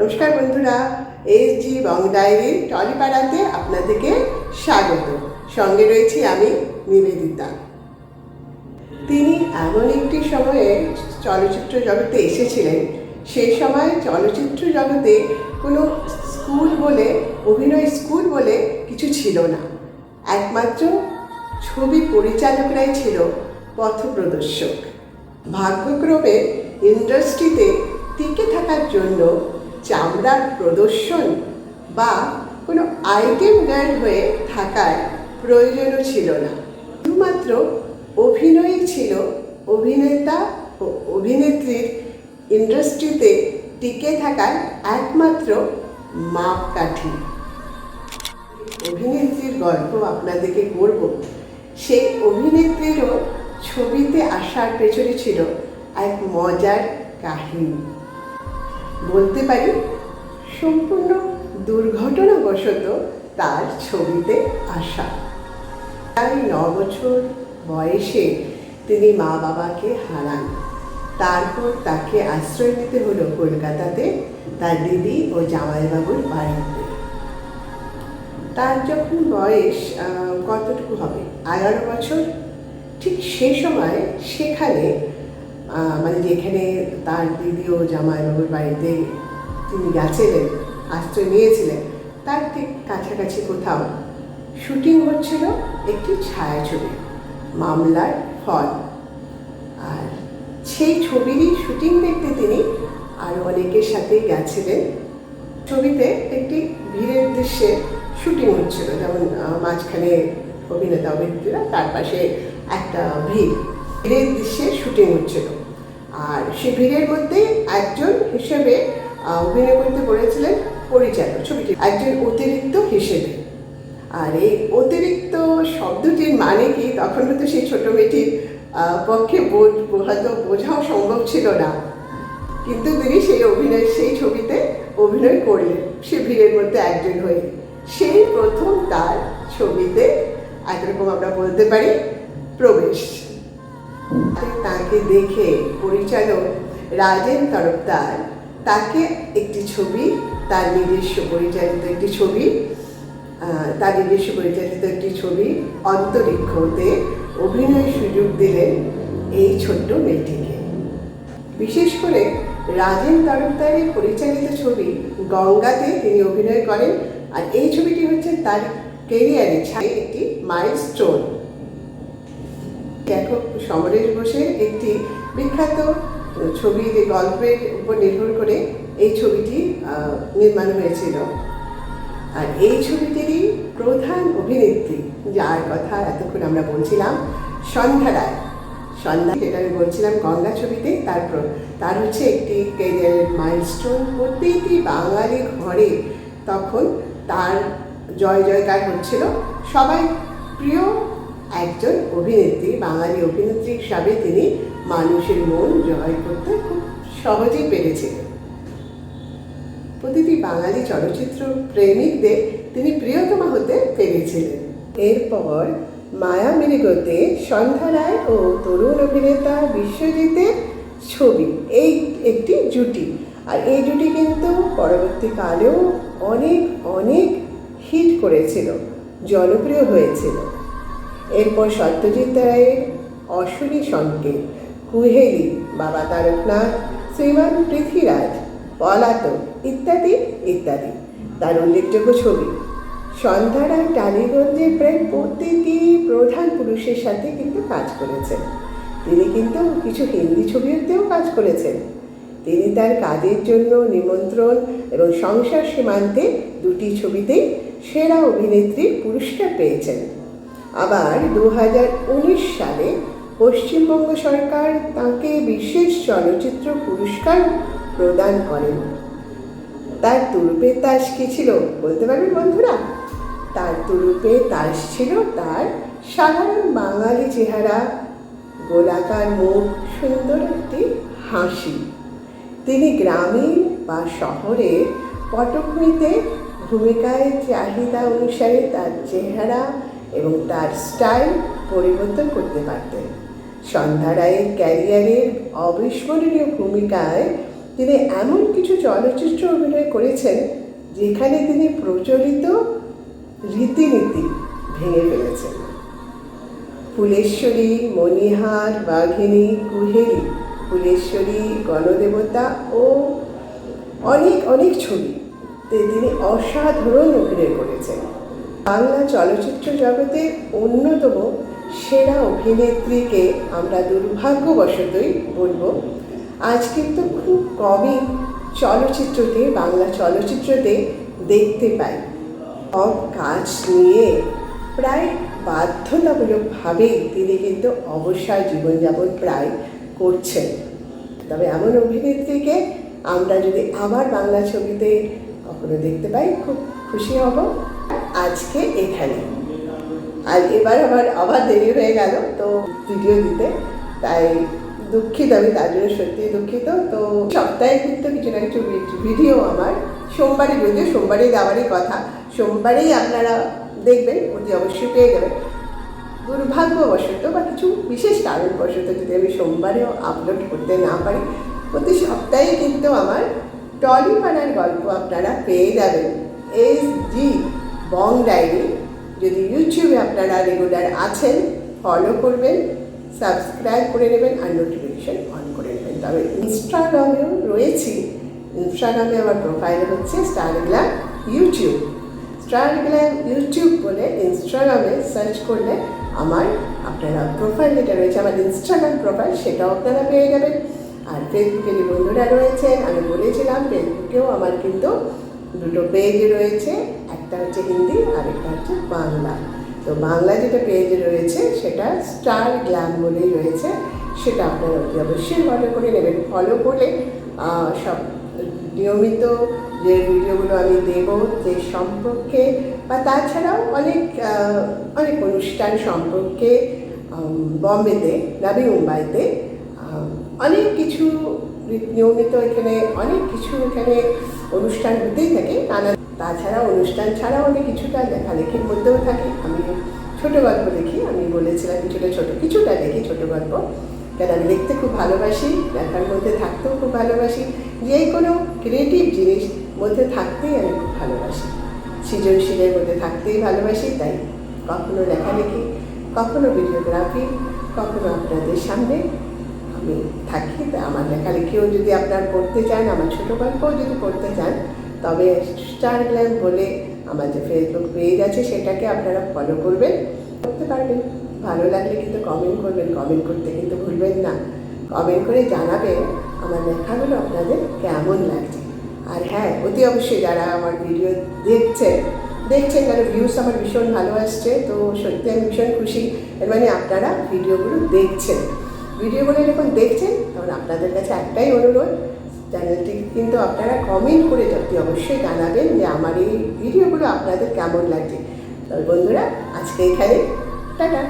নমস্কার বন্ধুরা, এসজি বং ডায়েরির টলিপাড়াতে আপনাদেরকে স্বাগত। সঙ্গে রয়েছি আমি নিবেদিতা। তিনি এমন একটি সময়ে চলচ্চিত্র জগতে এসেছিলেন, সেই সময় চলচ্চিত্র জগতে কোনো স্কুল বলে, অভিনয় স্কুল বলে কিছু ছিল না। একমাত্র ছবি পরিচালকরাই ছিল পথপ্রদর্শক। ভাগ্যক্রমে ইন্ডাস্ট্রিতে টিকে থাকার জন্য চামড়ার প্রদর্শন বা কোনো আইটেম গার্ল হয়ে থাকার প্রয়োজনও ছিল না। শুধুমাত্র অভিনয়ই ছিল অভিনেতা ও অভিনেত্রীর ইন্ডাস্ট্রিতে টিকে থাকার একমাত্র মাপকাঠি। অভিনেত্রীর গল্প আপনাদেরকে করব। সেই অভিনেত্রীরও ছবিতে আসার পেছনে ছিল এক মজার কাহিনী। বলতে পারি সম্পূর্ণ দুর্ঘটনাবশত তার ছবিতে আসা। প্রায় 9 বছর বয়সে তিনি মা বাবাকে হারান। তারপর তাকে আশ্রয় নিতে হলো কলকাতাতে তার দিদি ও জামাইবাবুর বাড়িতে। তার যখন বয়স কতটুকু হবে, 11 বছর, ঠিক সেই সময় সেখানে মানে যেখানে তার দিদি ও জামাইবাবুর বাড়িতে তিনি গেছিলেন, আশ্রয় নিয়েছিলেন, তার ঠিক কাছাকাছি কোথাও শুটিং হচ্ছিল একটি ছায়াছবি, মামলার ফল। আর সেই ছবিরই শুটিং দেখতে তিনি আরও অনেকের সাথে গেছিলেন। ছবিতে একটি ভিড়ের দৃশ্যে শুটিং হচ্ছিল, যেমন মাঝখানে অভিনেতা অভিনেত্রীরা, তার পাশে একটা ভিড়ের দৃশ্যে শুটিং হচ্ছিল। আর সে ভিড়ের মধ্যে একজন হিসেবে অভিনয় করতে বলেছিলেন পরিচালক, ছবিটির একজন অতিরিক্ত হিসেবে। আর এই অতিরিক্ত শব্দটির মানে কি তখন হয়তো সেই ছোট মেয়েটির পক্ষে হয়তো বোঝাও সম্ভব ছিল না, কিন্তু তিনি সেই ছবিতে অভিনয় করলেন সে ভিড়ের মধ্যে একজন হয়ে। সেই প্রথম তার ছবিতে একরকম আমরা বলতে পারি প্রবেশ। তাকে দেখে পরিচালক রাজেন তরফদার তাকে একটি ছবি, তার নিজস্ব পরিচালিত একটি ছবি অন্তরিক্ষতে অভিনয় সুযোগ দিলেন এই ছোট্ট মেয়েটিকে। বিশেষ করে রাজেন তরফদারের পরিচালিত ছবি গঙ্গাতে তিনি অভিনয় করেন। আর এই ছবিটি হচ্ছে তার ক্যারিয়ারে একটি মাইলস্টোন। লেখক সমরেশ বোসের একটি বিখ্যাত ছবি, যে গল্পের উপর নির্ভর করে এই ছবিটি নির্মাণ হয়েছিল। আর এই ছবিটিরই প্রধান অভিনেত্রী, যার কথা এতক্ষণ আমরা বলছিলাম, সন্ধ্যা রায়। যেটা আমি বলছিলাম গঙ্গা ছবিতে, তার হচ্ছে একটি ক্যারিয়ারের মাইলস্টোন। প্রতিটি বাঙালি ঘরে তখন তার জয় জয়কার হচ্ছিল। সবাই প্রিয় একজন অভিনেত্রী, বাঙালি অভিনেত্রী হিসাবে তিনি মানুষের মন জয় করতে খুব সহজেই পেরেছিলেন। প্রতিটি বাঙালি চলচ্চিত্র প্রেমিকদের তিনি প্রিয়তমা হতে পেরেছিলেন। এরপর মায়া মেরিগোতে সন্ধ্যা রায় ও তরুণ অভিনেতা বিশ্বজিতের ছবি, এই একটি জুটি। আর এই জুটি কিন্তু পরবর্তীকালেও অনেক অনেক হিট করেছিল, জনপ্রিয় হয়েছিল। এরপর সত্যজিৎ রায়ের অশ্বনী সংকেত, কুহেলি, বাবা তারকনাথ, শ্রীমান পৃথ্বীরাজ, পলাতক ইত্যাদি ইত্যাদি তার উল্লেখযোগ্য ছবি। সন্ধ্যা রায় টালিগঞ্জের প্রায় প্রতিটি প্রধান পুরুষের সাথে কিন্তু কাজ করেছেন। তিনি কিন্তু কিছু হিন্দি ছবিতেও কাজ করেছেন। তিনি তার কাজের জন্য নিমন্ত্রণ এবং সংসার সীমান্তে দুটি ছবিতেই সেরা অভিনেত্রীর পুরস্কার পেয়েছেন। আবার 2019 সালে পশ্চিমবঙ্গ সরকার তাকে বিশেষ চলচ্চিত্র পুরস্কার প্রদান করেন। তার তুরুপের তাস কি ছিল বলতে পারবেন বন্ধুরা? তার তুরুপের তাস ছিল তার সাধারণ বাঙালি চেহারা, গোলাকার মুখ, সুন্দর একটি হাসি। তিনি গ্রামীণ বা শহরের পটভূমিতে ভূমিকায় চাহিদা অনুসারে তার চেহারা এবং তার স্টাইল পরিবর্তন করতে পারতেন। সন্ধ্যা রায়ের ক্যারিয়ারের অবিস্মরণীয় ভূমিকায় তিনি এমন কিছু চলচ্চিত্র অভিনয় করেছেন যেখানে তিনি প্রচলিত রীতিনীতি ভেঙে ফেলেছেন। ফুলেশ্বরী, মণিহার, বাঘিনী, কুহেলি, ফুলেশ্বরী, গণদেবতা ও অনেক অনেক ছবিতে তিনি অসাধারণ অভিনয় করেছেন। বাংলা চলচ্চিত্র জগতের অন্যতম সেরা অভিনেত্রীকে আমরা দুর্ভাগ্যবশতই বলবো আজ কিন্তু খুব কমই চলচ্চিত্রতে, বাংলা চলচ্চিত্রতে দেখতে পাই। সব কাজ নিয়ে প্রায় বাধ্যতামূলকভাবেই তিনি কিন্তু অবসর জীবনযাপন প্রায় করছেন। তবে এমন অভিনেত্রীকে আমরা যদি আবার বাংলা ছবিতে কখনো দেখতে পাই খুব খুশি হব। আজকে এখানে আর এবার আবার দেরি হয়ে গেল তো ভিডিও দিতে, তাই দুঃখিত, আমি তার জন্য সত্যিই দুঃখিত। তো সপ্তাহে কিন্তু কিছু না কিছু ভিডিও আমার সোমবারে, যদিও সোমবারেই দেওয়ারই কথা, সোমবারেই আপনারা দেখবেন, অতি অবশ্যই পেয়ে যাবেন। দুর্ভাগ্যবশত বা কিছু বিশেষ কারণবশত যদি আমি সোমবারেও আপলোড করতে না পারি, প্রতি সপ্তাহে কিন্তু আমার টলিপাড়ার গল্প আপনারা পেয়ে যাবেন। SG বং ডায়েরি যদি ইউটিউবে আপনারা রেগুলার আছেন ফলো করবেন, সাবস্ক্রাইব করে নেবেন আর নোটিফিকেশন অন করে নেবেন। তবে ইনস্টাগ্রামেও রয়েছি। ইনস্টাগ্রামে আমার প্রোফাইল হচ্ছে star glam YouTube. Star glam YouTube বলে ইনস্টাগ্রামে সার্চ করলে আপনারা প্রোফাইল যেটা রয়েছে আমার ইনস্টাগ্রাম প্রোফাইল, সেটাও আপনারা পেয়ে যাবেন। আর ফেসবুকে যে বন্ধুরা রয়েছেন, আমি বলেছিলাম ফেসবুকেও আমার কিন্তু দুটো পেজ রয়েছে, একটা হচ্ছে হিন্দি আর একটা হচ্ছে বাংলা। তো বাংলা যেটা পেজ রয়েছে সেটা স্টার গ্ল্যাম বলেই রয়েছে, সেটা আপনারা অতি অবশ্যই ফলো করে নেবেন। ফলো করলে সব নিয়মিত যে ভিডিওগুলো আমি দেব যে সম্পর্কে বা তাছাড়াও অনেক অনুষ্ঠান সম্পর্কে, বম্বেতে, নবী মুম্বাইতে অনেক কিছু নিয়মিত এখানে অনেক কিছু এখানে অনুষ্ঠান হতেই থাকে নানা। তাছাড়া অনুষ্ঠান ছাড়াও আমি কিছুটা লেখালেখির মধ্যেও থাকি। আমি ছোটো গল্প লিখি, আমি বলেছিলাম কিছুটা লিখি ছোটো গল্প, কেন আমি লিখতে খুব ভালোবাসি, লেখার মধ্যে থাকতেও খুব ভালোবাসি। যে কোনো ক্রিয়েটিভ জিনিস মধ্যে থাকতেই আমি খুব ভালোবাসি, সৃজনশীলের মধ্যে থাকতেই ভালোবাসি। তাই কখনো লেখালেখি, কখনো ভিডিওগ্রাফি, কখনো আপনাদের সামনে আমি থাকি। তাই আমার লেখালেখিও যদি আপনারা পড়তে চান, আমার ছোটো গল্পও যদি পড়তে চান, তবে স্টার গ্ল্যাম বলে আমার যে ফেসবুক পেজ আছে সেটাকে আপনারা ফলো করতে পারবেন। ভালো লাগলে কিন্তু কমেন্ট করবেন, কমেন্ট করতে কিন্তু ভুলবেন না। কমেন্ট করে জানাবেন আমার লেখাগুলো আপনাদের কেমন লাগছে। আর হ্যাঁ, অতি অবশ্যই যারা আমার ভিডিও দেখছেন কারণ ভিউস আমার ভীষণ ভালো আসছে, তো সত্যি আমি ভীষণ খুশি। এর মানে আপনারা ভিডিওগুলো দেখছেন। ভিডিওগুলো যখন দেখছেন তখন আপনাদের কাছে একটাই অনুরোধ, চ্যানেলটি কিন্তু আপনারা কমেন্ট করে অতি অবশ্যই জানাবেন যে আমার এই ভিডিওগুলো আপনাদের কেমন লাগছে। তবে বন্ধুরা, আজকে এখানে টাটা।